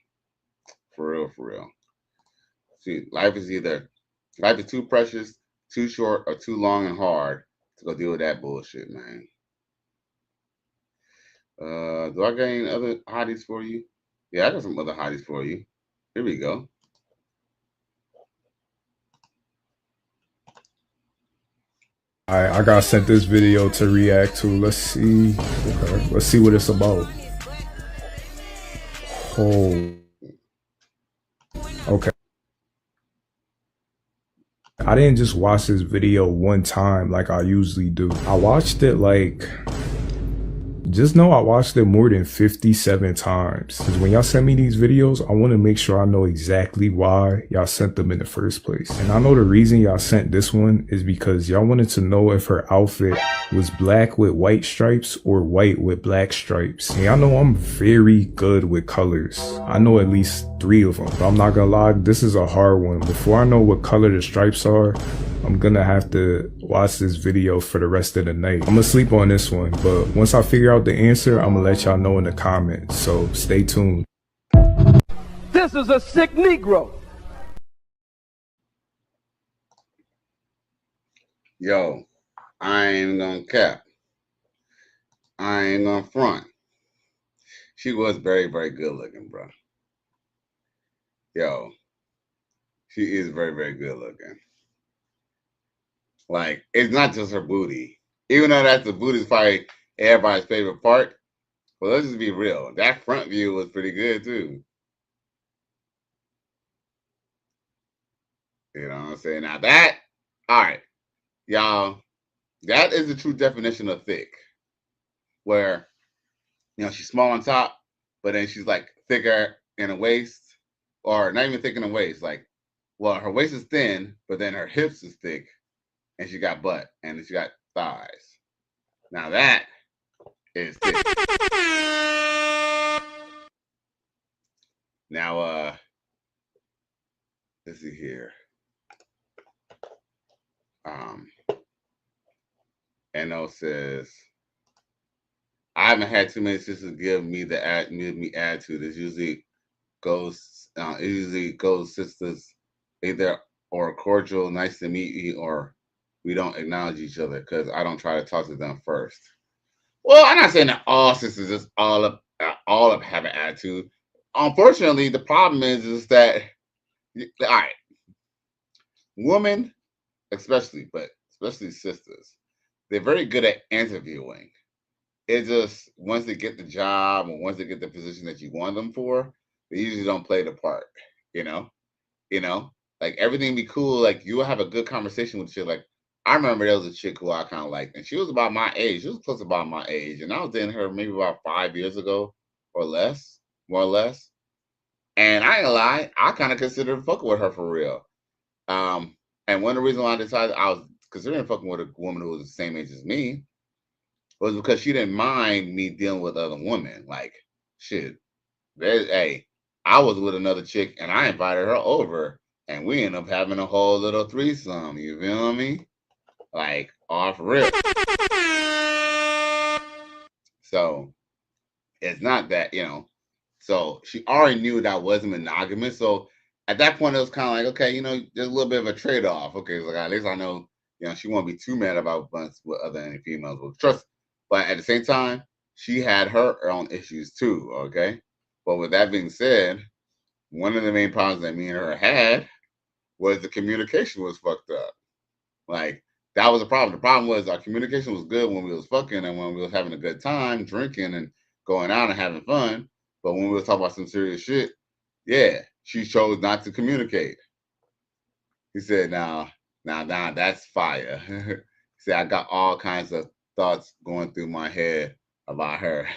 For real, for real. See, life is too precious, too short, or too long and hard to go deal with that bullshit, man. Do I got any other hotties for you? Yeah, I got some other hotties for you. Here we go. I got sent this video to react to. Let's see. Okay, let's see what it's about. Oh. Okay. I didn't just watch this video one time like I usually do. I watched it like... Just know I watched it more than 57 times. Because when y'all send me these videos, I want to make sure I know exactly why y'all sent them in the first place. And I know the reason y'all sent this one is because y'all wanted to know if her outfit was black with white stripes or white with black stripes. And y'all know I'm very good with colors. I know at least 3 of them. But I'm not gonna lie, this is a hard one. Before I know what color the stripes are, I'm gonna have to watch this video for the rest of the night. I'm gonna sleep on this one, but once I figure out the answer, I'm gonna let y'all know in the comments, so stay tuned. This is a sick Negro. Yo, I ain't gonna cap. I ain't gonna front. She was very, very good looking, bro. Yo, she is very, very good looking. Like, it's not just her booty. Even though that's the booty's probably everybody's favorite part. But let's just be real. That front view was pretty good too. You know what I'm saying? Now that, all right, y'all, that is the true definition of thick. Where, you know, she's small on top, but then she's like thicker in the waist. Or not even thick in the waist. Like, well, her waist is thin, but then her hips is thick. And she got butt, and she got thighs. Now that is thick. Now, let's see here. NO says, I haven't had too many sisters give me attitude. It usually goes sisters either or cordial, nice to meet you, or we don't acknowledge each other because I don't try to talk to them first. Well, I'm not saying that all sisters just all up have an attitude. Unfortunately, the problem is that all right, women, especially sisters, they're very good at interviewing. It's just once they get the job or once they get the position that you want them for, they usually don't play the part. You know, like everything be cool. Like you will have a good conversation with shit. Like I remember there was a chick who I kind of liked, and she was about my age. She was close to about my age, and I was dating her maybe about 5 years ago or less, more or less. And I ain't gonna lie, I kind of considered fucking with her for real. And one of the reasons why I decided I was considering fucking with a woman who was the same age as me was because she didn't mind me dealing with other women. Like, shit, hey, I was with another chick and I invited her over and we ended up having a whole little threesome. You feel me? Like, off rip. So it's not that, so she already knew that I wasn't monogamous. So at that point, it was kind of like, okay, there's a little bit of a trade off. Okay, so at least I know, she won't be too mad about bunch with other females with trust. But at the same time, she had her own issues too. Okay. But with that being said, one of the main problems that me and her had was the communication was fucked up. Like, that was a problem. The problem was our communication was good when we was fucking and when we was having a good time, drinking and going out and having fun. But when we was talking about some serious shit, yeah, she chose not to communicate. He said, now, that's fire. He said, I got all kinds of thoughts going through my head about her.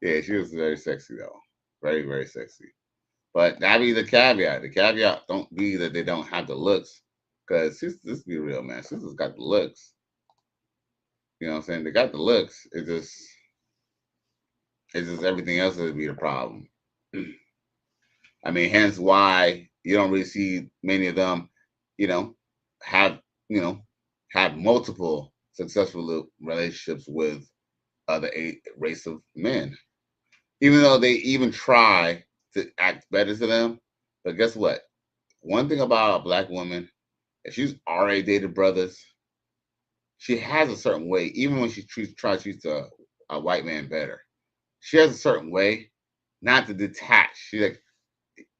Yeah, she was very sexy, though. Very, very sexy. But that be the caveat. The caveat don't be that they don't have the looks. Because let's be real, man. Sisters got the looks. You know what I'm saying? They got the looks. It's just everything else would be the problem. I mean, hence why you don't really see many of them, have multiple successful relationships with other race of men. Even though they even try to act better to them. But guess what? One thing about a black woman, if she's already dated brothers, she has a certain way, even when she tries to treat a white man better. She has a certain way not to detach.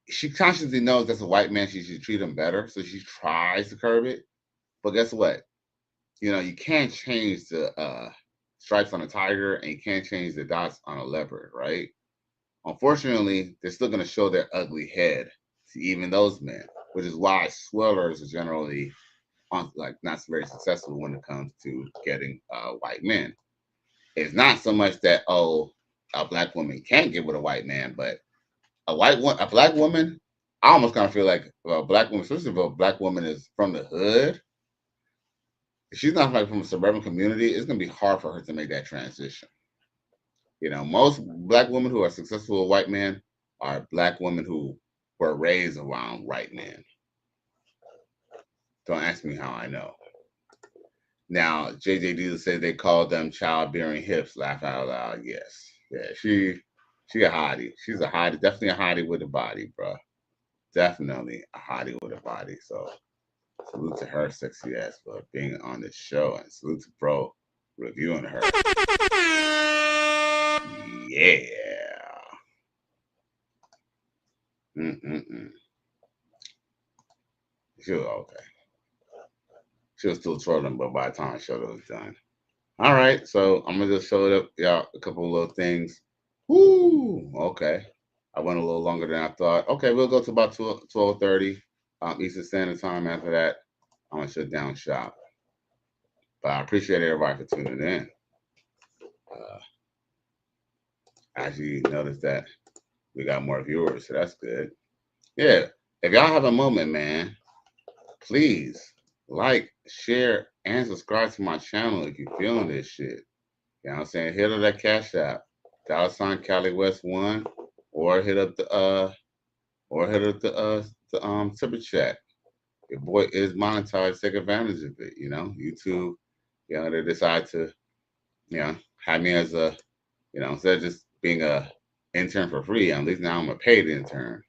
She consciously knows that's a white man, she should treat him better, so she tries to curb it. But guess what? You can't change the stripes on a tiger, and you can't change the dots on a leopard, right? Unfortunately, they're still going to show their ugly head to even those men, which is why swirlers are generally not very successful when it comes to getting white men. It's not so much that a black woman can't get with a white man, but a black woman, I almost kind of feel like a black woman, especially if a black woman is from the hood, if she's not from a suburban community, it's going to be hard for her to make that transition. Most black women who are successful with white men are black women who were raised around white men. Don't ask me how I know. Now, JJD said they called them childbearing hips. Laugh out loud. Yes. Yeah, she a hottie. She's a hottie. Definitely a hottie with a body, bro. Definitely a hottie with a body. So salute to her sexy ass for being on this show. And salute to bro reviewing her. Yeah. She was okay. She was still trolling, but by the time the show was done. All right, so I'm gonna just show up y'all a couple of little things. Woo! Okay. I went a little longer than I thought. Okay, we'll go to about 12:30 Eastern Standard Time. After that, I'm gonna shut down shop. But I appreciate everybody for tuning in. I actually noticed that we got more viewers, so that's good. Yeah, if y'all have a moment, man, please like, share, and subscribe to my channel if you're feeling this shit. You know what I'm saying? Hit up that Cash App, $ Cali West 1, or hit up the Super Chat. Your boy is monetized. Take advantage of it. YouTube. They decide to, have me as a, instead of just being a intern for free. At least now I'm a paid intern.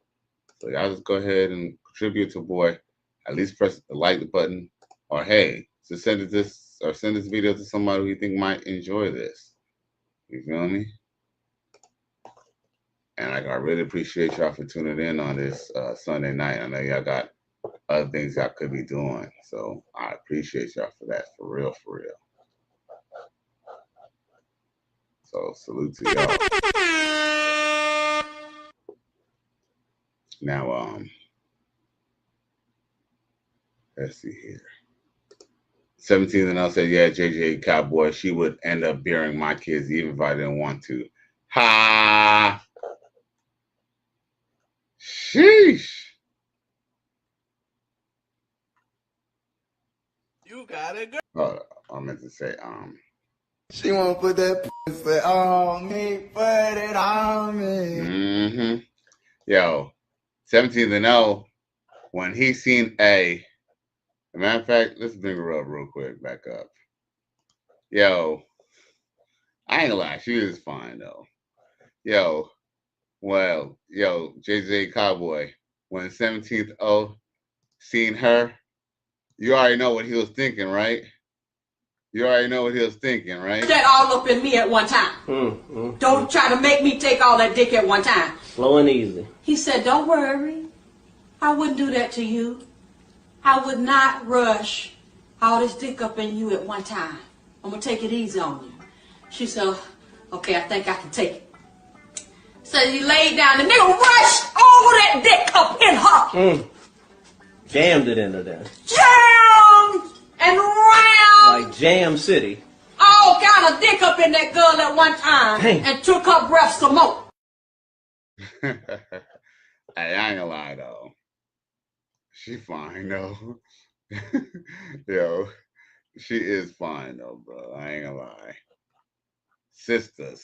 So y'all just go ahead and contribute to boy. At least press the like button, or hey, just send this video to somebody who you think might enjoy this. You feel me? And I really appreciate y'all for tuning in on this Sunday night. I know y'all got other things y'all could be doing, so I appreciate y'all for that, for real, for real. So salute to y'all. Now, let's see here. 17 and I said, yeah, JJ Cowboy, she would end up bearing my kids even if I didn't want to. Ha! Sheesh. You got it, girl. Oh, I meant to say, She wanna put that pussy on me, put it on me. Mm-hmm. Yo, 17-0. When he seen a matter of fact, let's bring her up real quick. Back up. Yo, I ain't gonna lie, she is fine though. Yo, well, yo, JJ Cowboy, when 17th seen her, you already know what he was thinking, right? You already know what he was thinking, right? That all up in me at one time. Don't try to make me take all that dick at one time. Slow and easy. He said, don't worry. I wouldn't do that to you. I would not rush all this dick up in you at one time. I'm going to take it easy on you. She said, okay, I think I can take it. So he laid down. The nigga rushed all that dick up in her. Jammed it into there. Jammed and round. Like Jam City. All kind of dick up in that girl at one time. Dang. And took her breath some more. Hey, I ain't gonna lie though. She fine though. Yo, she is fine though, bro. I ain't gonna lie. Sister.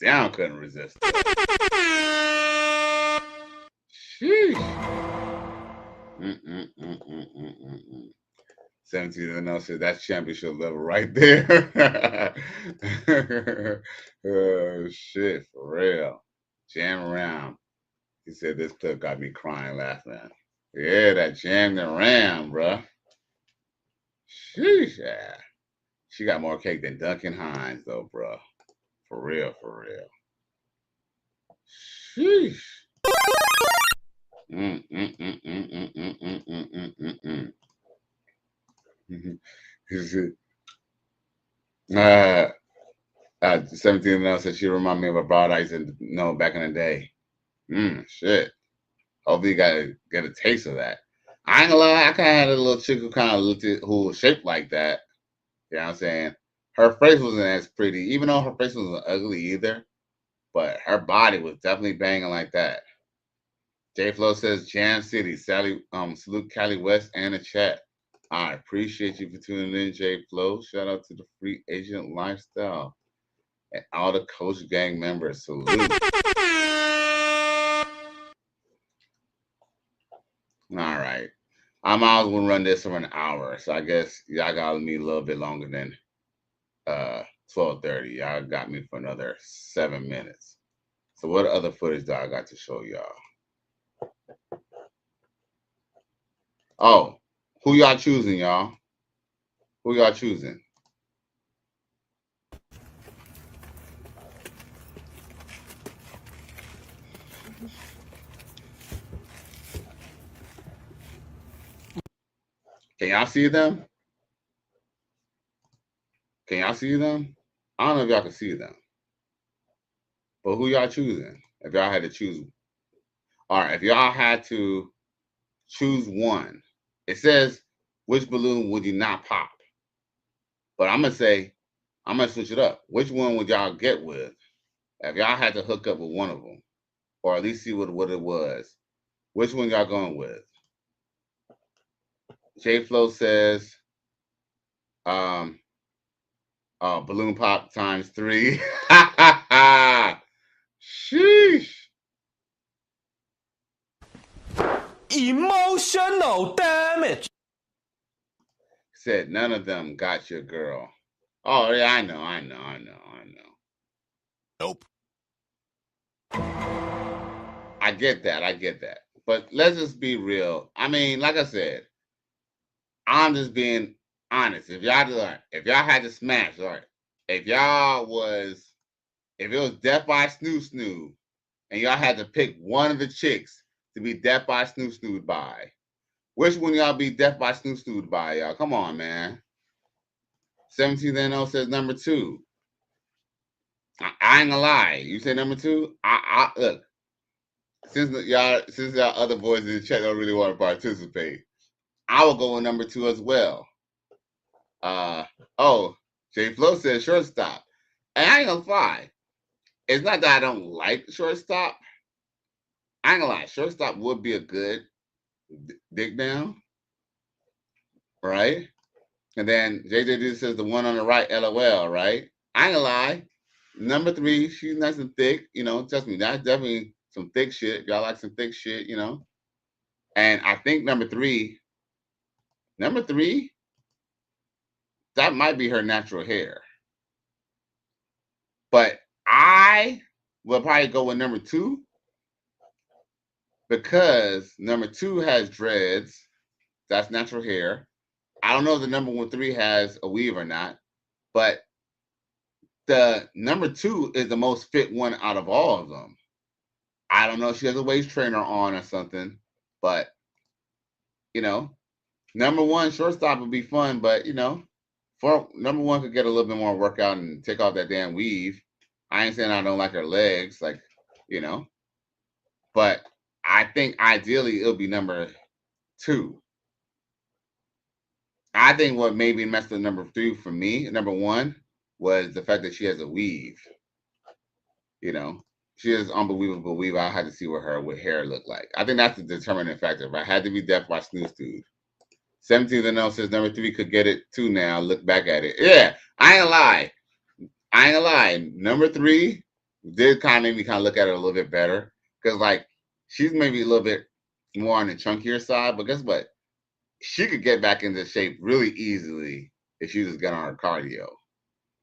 Down couldn't resist her. Sheesh. 17-0 said that's championship level right there. Oh shit, for real. Jam around. He said this clip got me crying laughing. Yeah, that jammed around, bro. Sheesh, yeah. She got more cake than Duncan Hines, though, bro. For real. Sheesh. Uh, 17 said she remind me of a broad I used to know back in the day. Shit. Hopefully you gotta get a taste of that. I ain't gonna lie, I kinda had a little chick who kinda looked at who was shaped like that. You know what I'm saying? Her face wasn't as pretty, even though her face wasn't ugly either. But her body was definitely banging like that. J Flow says Jam City, Sally, salute Cali West and the chat. I appreciate you for tuning in, J Flow. Shout out to the Free Agent Lifestyle and all the Coach Gang members. Salute. All right. I might as well run this for an hour. So I guess y'all got me a little bit longer than 12:30. Y'all got me for another 7 minutes. So what other footage do I got to show y'all? Oh, who y'all choosing, y'all? Who y'all choosing? Can y'all see them? Can y'all see them? I don't know if y'all can see them. But who y'all choosing? If y'all had to choose. All right, if y'all had to choose one. It says, which balloon would you not pop? But I'm going to switch it up. Which one would y'all get with? If y'all had to hook up with one of them, or at least see what it was, which one y'all going with? J Flow says, balloon pop times 3. Sheesh. Emotional damage. Said none of them got your girl. Oh yeah, I know. Nope. I get that. But let's just be real. I mean, like I said, I'm just being honest. If y'all had to smash, all right. If it was Death by Snoo, and y'all had to pick one of the chicks to be Death by Snoo by, which one y'all be Death by Snoo by, y'all? Come on, man. 17-0 says number 2. I ain't gonna lie. You say number 2? I look. Since y'all other boys in the chat don't really want to participate, I will go with number 2 as well. J Flow says shortstop. And I ain't gonna lie. It's not that I don't like shortstop. I ain't gonna lie. Shortstop would be a good dig down. Right? And then JJD says the one on the right, LOL, right? I ain't gonna lie. Number 3, she's nice and thick. You know, trust me, that's definitely some thick shit. Y'all like some thick shit, you know. And I think number three, that might be her natural hair. But I will probably go with number 2 because number 2 has dreads. That's natural hair. I don't know if the number 3 has a weave or not, but the number 2 is the most fit one out of all of them. I don't know if she has a waist trainer on or something, but you know, number 1 shortstop would be fun, but you know, for number 1 could get a little bit more workout and take off that damn weave. I ain't saying I don't like her legs, like, you know, but I think ideally it'll be number 2. I think what maybe messed up number 3 for me, number 1, was the fact that she has a weave. You know, she has unbelievable weave. I had to see what her hair looked like. I think that's the determining factor. If I had to be deaf by Snooze Dude. 17th and 0 says number 3 could get it too now. Look back at it. Yeah, I ain't gonna lie. Number 3 did kind of make me kind of look at it a little bit better. Because, like, she's maybe a little bit more on the chunkier side. But guess what? She could get back into shape really easily if she just got on her cardio.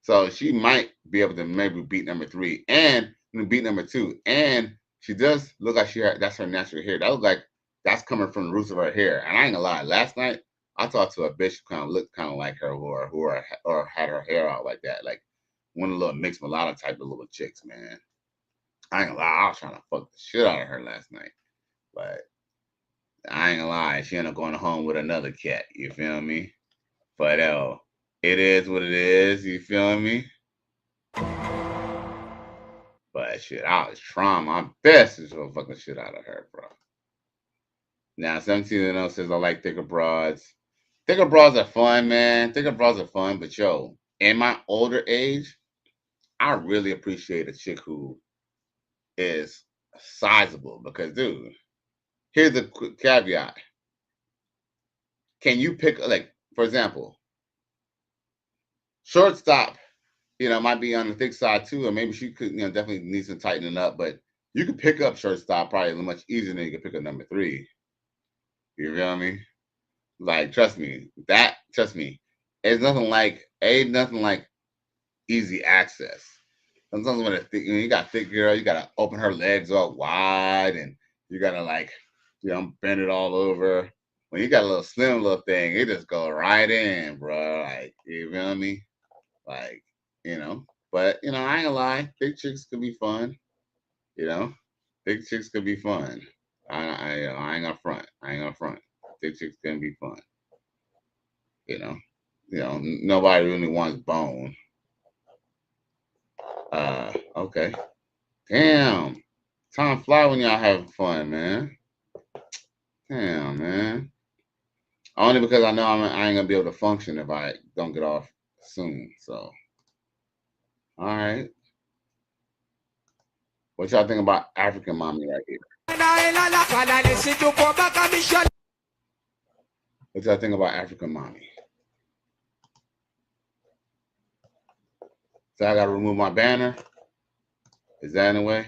So she might be able to maybe beat number 3 and beat number 2. And she does look like that's her natural hair. That looks like that's coming from the roots of her hair. And I ain't gonna lie, last night I talked to a bitch who kind of looked kind of like her or had her hair out like that. Like one of the little mixed mulatto type of little chicks, man. I ain't gonna lie, I was trying to fuck the shit out of her last night. But I ain't gonna lie, she ended up going home with another cat, you feel me? But it is what it is, you feel me? But shit, I was trying my best to show fucking shit out of her, bro. Now, 17 and 0 says I like thicker broads. Thicker broads are fun, man. Thicker broads are fun, but yo, in my older age, I really appreciate a chick who is sizable because, dude, here's a quick caveat. Can you pick, like, for example, shortstop, you know, might be on the thick side too, or maybe she could, you know, definitely need some tightening up, but you could pick up shortstop probably much easier than you could pick up number 3. You feel me? Like, trust me, it's nothing like easy access. Sometimes when you got a thick girl, you gotta open her legs up wide and you gotta, like, you know, bend it all over. When you got a little slim little thing, it just go right in, bro. Like, you feel me? Like, you know, but you know, I ain't gonna lie, big chicks could be fun. You know, big chicks could be fun. I ain't gonna front. Big chicks can be fun. You know, nobody really wants bone. Okay. Damn. Time fly when y'all having fun, man. Damn, man. Only because I know I ain't gonna be able to function if I don't get off soon. So, all right. What y'all think about African mommy right here? What y'all think about African mommy? So I gotta remove my banner. Is that in the way?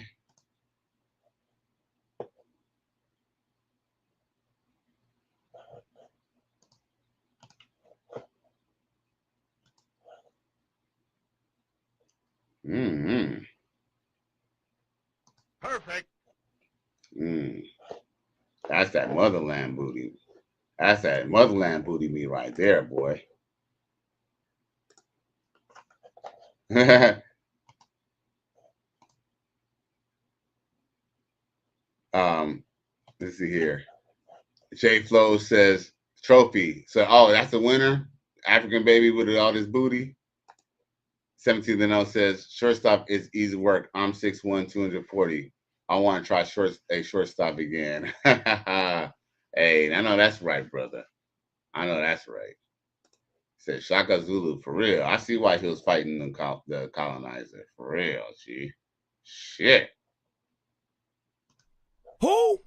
Mm-hmm. Perfect. That's that motherland booty. That's that motherland booty meat right there, boy. Let's see here. J Flow says trophy. So, that's the winner. African baby with all this booty. 17 and 0 says shortstop is easy work. I'm 6'1", 240. I want to try shortstop again. Hey, I know that's right, brother. I know that's right. Said Shaka Zulu, for real. I see why he was fighting the colonizer. For real, gee. Shit. Who?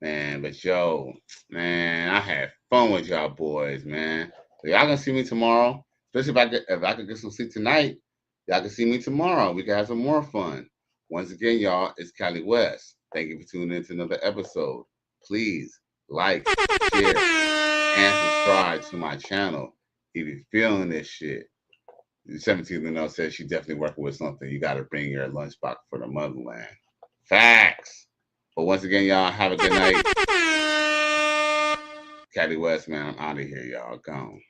Man, but yo, man, I had fun with y'all boys, man. So y'all gonna see me tomorrow. Especially if I could get some sleep tonight. Y'all can see me tomorrow. We can have some more fun. Once again, y'all, it's Cali West. Thank you for tuning in to another episode. Please like, share, and subscribe to my channel if you're feeling this shit. 17 says she definitely working with something. You got to bring your lunchbox for the motherland. Facts. But once again, y'all, have a good night. Cali West, man, I'm out of here, y'all. Gone.